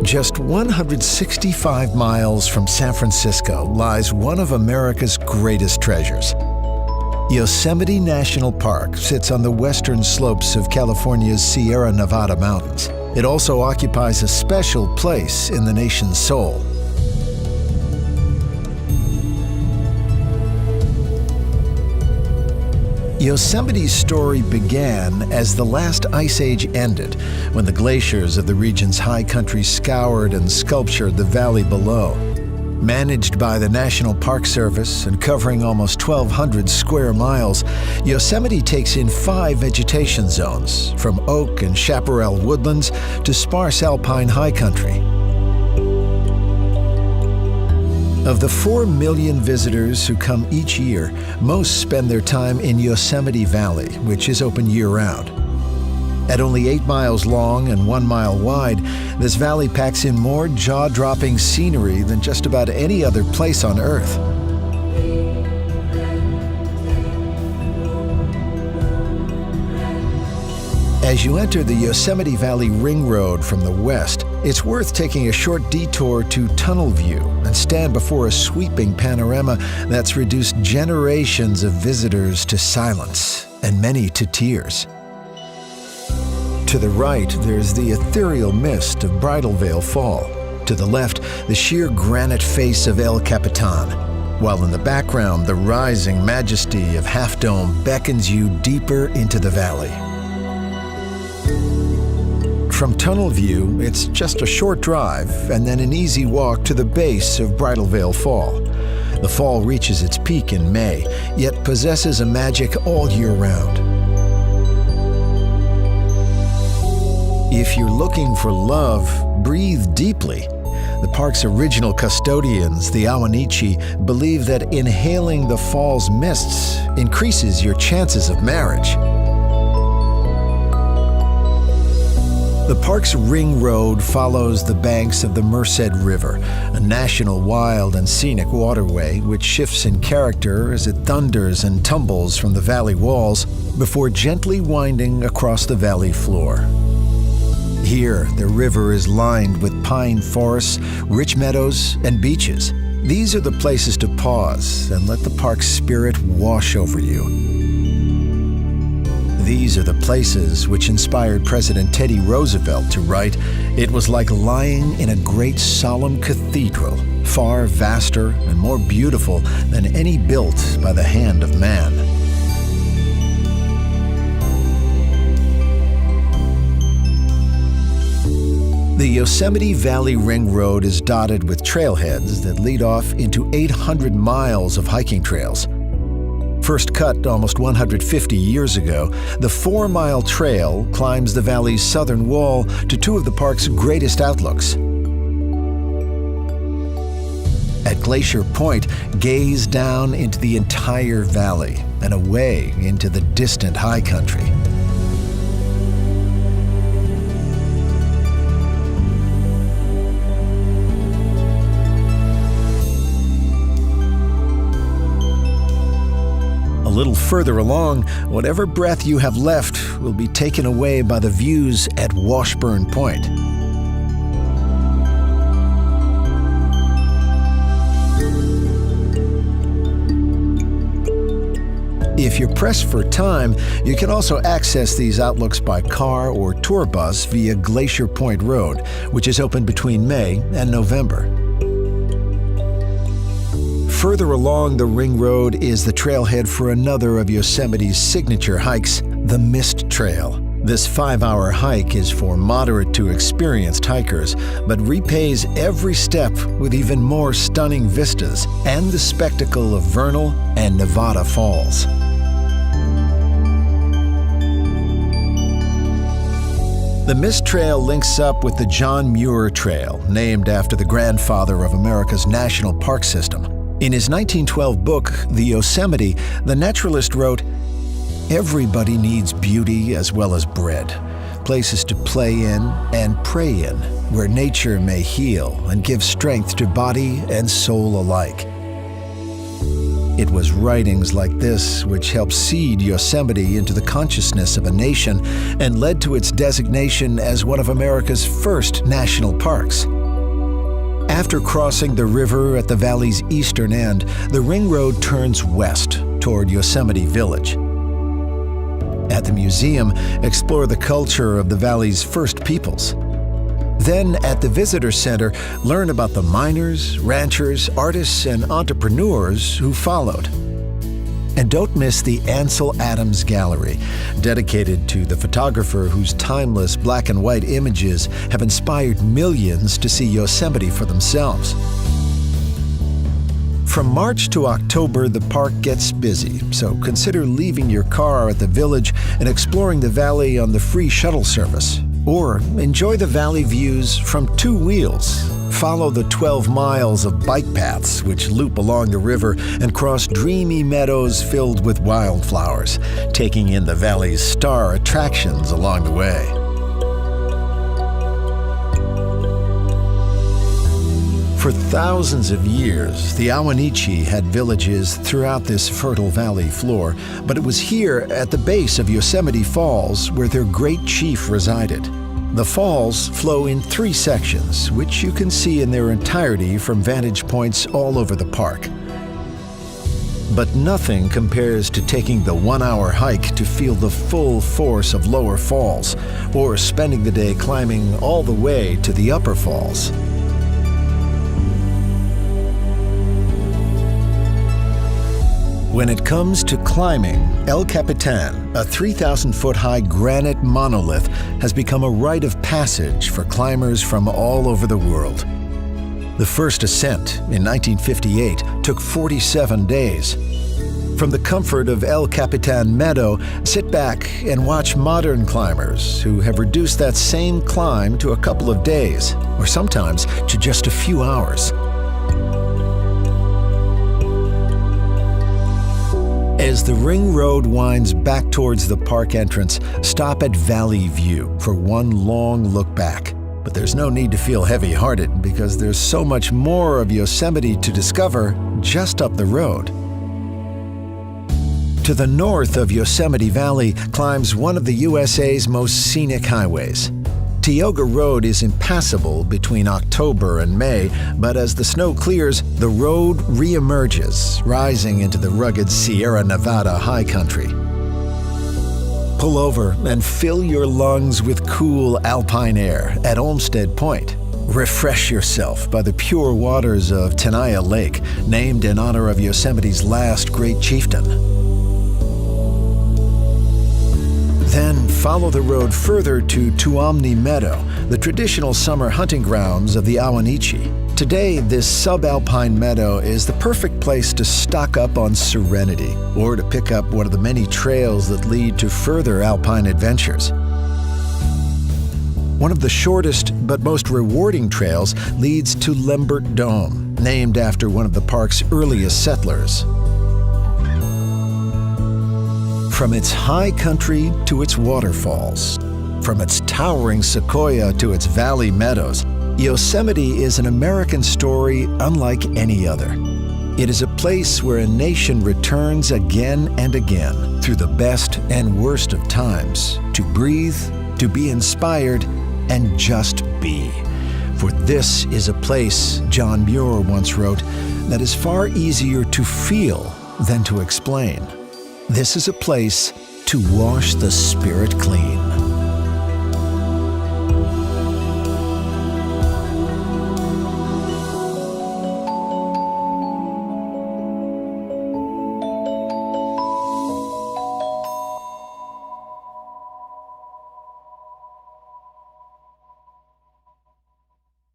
Just 165 miles from San Francisco lies one of America's greatest treasures. Yosemite National Park sits on the western slopes of California's Sierra Nevada mountains. It also occupies a special place in the nation's soul. Yosemite's story began as the last ice age ended, when the glaciers of the region's high country scoured and sculptured the valley below. Managed by the National Park Service and covering almost 1,200 square miles, Yosemite takes in 5 vegetation zones, from oak and chaparral woodlands to sparse alpine high country. Of the 4 million visitors who come each year, most spend their time in Yosemite Valley, which is open year-round. At only 8 miles long and 1 mile wide, this valley packs in more jaw-dropping scenery than just about any other place on Earth. As you enter the Yosemite Valley Ring Road from the west, it's worth taking a short detour to Tunnel View and stand before a sweeping panorama that's reduced generations of visitors to silence and many to tears. To the right, there's the ethereal mist of Bridal Veil Fall. To the left, the sheer granite face of El Capitan, while in the background, the rising majesty of Half Dome beckons you deeper into the valley. From Tunnel View, it's just a short drive and then an easy walk to the base of Bridal Veil Fall. The fall reaches its peak in May, yet possesses a magic all year round. If you're looking for love, breathe deeply. The park's original custodians, the Awanichi, believe that inhaling the fall's mists increases your chances of marriage. The park's ring road follows the banks of the Merced River, a national wild and scenic waterway which shifts in character as it thunders and tumbles from the valley walls before gently winding across the valley floor. Here, the river is lined with pine forests, rich meadows, and beaches. These are the places to pause and let the park's spirit wash over you. These are the places which inspired President Teddy Roosevelt to write, "It was like lying in a great solemn cathedral, far vaster and more beautiful than any built by the hand of man." The Yosemite Valley Ring Road is dotted with trailheads that lead off into 800 miles of hiking trails. First cut almost 150 years ago, the 4-mile trail climbs the valley's southern wall to 2 of the park's greatest outlooks. At Glacier Point, gaze down into the entire valley and away into the distant high country. A little further along, whatever breath you have left will be taken away by the views at Washburn Point. If you're pressed for time, you can also access these outlooks by car or tour bus via Glacier Point Road, which is open between May and November. Further along the Ring Road is the trailhead for another of Yosemite's signature hikes, the Mist Trail. This 5-hour hike is for moderate to experienced hikers, but repays every step with even more stunning vistas and the spectacle of Vernal and Nevada Falls. The Mist Trail links up with the John Muir Trail, named after the grandfather of America's national park system. In his 1912 book, The Yosemite, the naturalist wrote, "Everybody needs beauty as well as bread, places to play in and pray in, where nature may heal and give strength to body and soul alike." It was writings like this which helped seed Yosemite into the consciousness of a nation and led to its designation as one of America's first national parks. After crossing the river at the valley's eastern end, the ring road turns west toward Yosemite Village. At the museum, explore the culture of the valley's first peoples. Then, at the visitor center, learn about the miners, ranchers, artists, and entrepreneurs who followed. And don't miss the Ansel Adams Gallery, dedicated to the photographer whose timeless black and white images have inspired millions to see Yosemite for themselves. From March to October, the park gets busy, so consider leaving your car at the village and exploring the valley on the free shuttle service. Or enjoy the valley views from two wheels. Follow the 12 miles of bike paths which loop along the river and cross dreamy meadows filled with wildflowers, taking in the valley's star attractions along the way. For thousands of years, the Awanichi had villages throughout this fertile valley floor, but it was here at the base of Yosemite Falls where their great chief resided. The falls flow in 3 sections, which you can see in their entirety from vantage points all over the park. But nothing compares to taking the 1-hour hike to feel the full force of lower falls, or spending the day climbing all the way to the upper falls. When it comes to climbing, El Capitan, a 3,000-foot-high granite monolith, has become a rite of passage for climbers from all over the world. The first ascent, in 1958, took 47 days. From the comfort of El Capitan Meadow, sit back and watch modern climbers who have reduced that same climb to a couple of days, or sometimes to just a few hours. As the ring road winds back towards the park entrance, stop at Valley View for one long look back. But there's no need to feel heavy-hearted because there's so much more of Yosemite to discover just up the road. To the north of Yosemite Valley climbs one of the USA's most scenic highways. Tioga Road is impassable between October and May, but as the snow clears, the road reemerges, rising into the rugged Sierra Nevada high country. Pull over and fill your lungs with cool alpine air at Olmsted Point. Refresh yourself by the pure waters of Tenaya Lake, named in honor of Yosemite's last great chieftain. Then follow the road further to Tuamni Meadow, the traditional summer hunting grounds of the Awanichi. Today, this subalpine meadow is the perfect place to stock up on serenity or to pick up one of the many trails that lead to further alpine adventures. One of the shortest but most rewarding trails leads to Lembert Dome, named after one of the park's earliest settlers. From its high country to its waterfalls, from its towering sequoia to its valley meadows, Yosemite is an American story unlike any other. It is a place where a nation returns again and again through the best and worst of times to breathe, to be inspired, and just be. For this is a place, John Muir once wrote, that is far easier to feel than to explain. This is a place to wash the spirit clean.